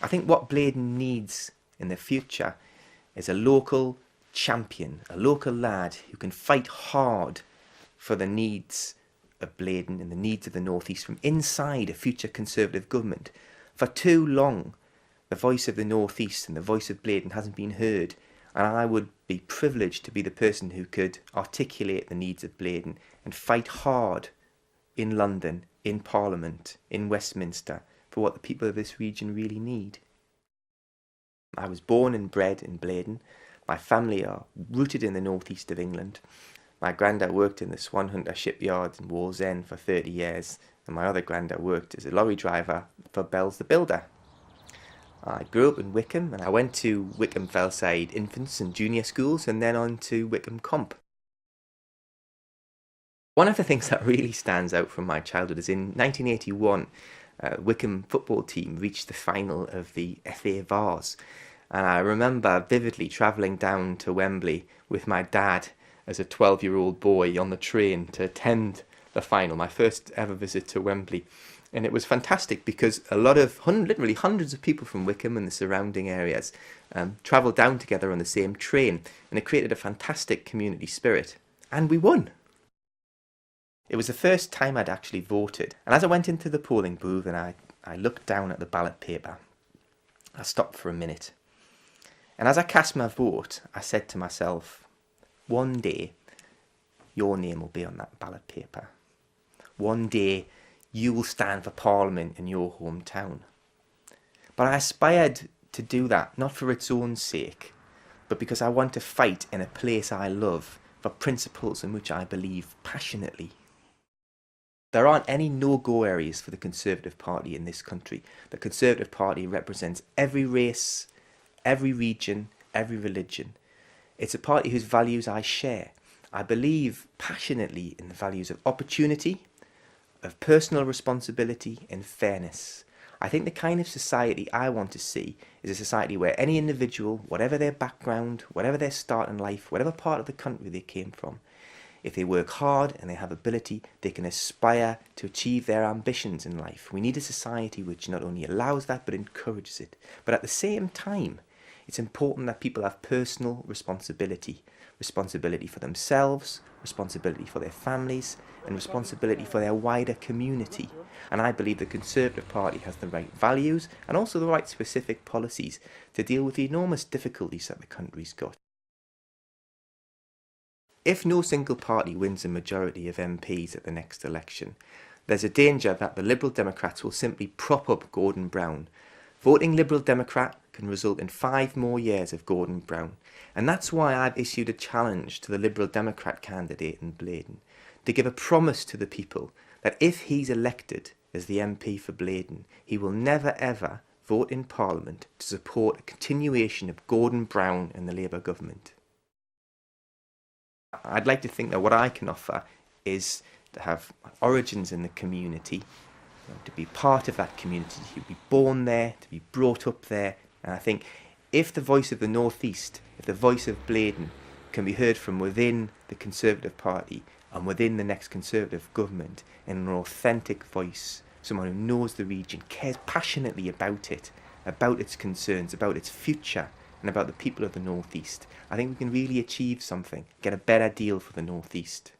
I think what Blaydon needs in the future is a local champion, a local lad who can fight hard for the needs of Blaydon and the needs of the North East from inside a future Conservative government. For too long, the voice of the North East and the voice of Blaydon hasn't been heard, and I would be privileged to be the person who could articulate the needs of Blaydon and fight hard in London, in Parliament, in Westminster, for what the people of this region really need. I was born and bred in Blaydon. My family are rooted in the northeast of England. My granddad worked in the Swan Hunter shipyard in Wallsend for 30 years, and my other granddad worked as a lorry driver for Bells the Builder. I grew up in Wycombe, and I went to Wycombe Fellside infants and junior schools, and then on to Wycombe Comp. One of the things that really stands out from my childhood is in 1981, Wycombe football team reached the final of the FA Vase, and I remember vividly travelling down to Wembley with my dad as a 12-year-old boy on the train to attend the final, my first ever visit to Wembley. And it was fantastic because a lot of, literally hundreds of people from Wycombe and the surrounding areas travelled down together on the same train, and it created a fantastic community spirit. And we won! It was the first time I'd actually voted, and as I went into the polling booth and I looked down at the ballot paper, I stopped for a minute. And as I cast my vote, I said to myself, one day your name will be on that ballot paper. One day you will stand for Parliament in your hometown. But I aspired to do that, not for its own sake, but because I want to fight in a place I love for principles in which I believe passionately. There aren't any no-go areas for the Conservative Party in this country. The Conservative Party represents every race, every region, every religion. It's a party whose values I share. I believe passionately in the values of opportunity, of personal responsibility and fairness. I think the kind of society I want to see is a society where any individual, whatever their background, whatever their start in life, whatever part of the country they came from, if they work hard and they have ability, they can aspire to achieve their ambitions in life. We need a society which not only allows that, but encourages it. But at the same time, it's important that people have personal responsibility. Responsibility for themselves, responsibility for their families, and responsibility for their wider community. And I believe the Conservative Party has the right values and also the right specific policies to deal with the enormous difficulties that the country's got. If no single party wins a majority of MPs at the next election, there's a danger that the Liberal Democrats will simply prop up Gordon Brown. Voting Liberal Democrat can result in 5 more years of Gordon Brown, and that's why I've issued a challenge to the Liberal Democrat candidate in Blaydon to give a promise to the people that if he's elected as the MP for Blaydon, he will never ever vote in Parliament to support a continuation of Gordon Brown and the Labour government. I'd like to think that what I can offer is to have origins in the community, to be part of that community, to be born there, to be brought up there. And I think if the voice of the North East, if the voice of Blaydon can be heard from within the Conservative Party and within the next Conservative government in an authentic voice, someone who knows the region, cares passionately about it, about its concerns, about its future, and about the people of the North East, I think we can really achieve something, get a better deal for the North East.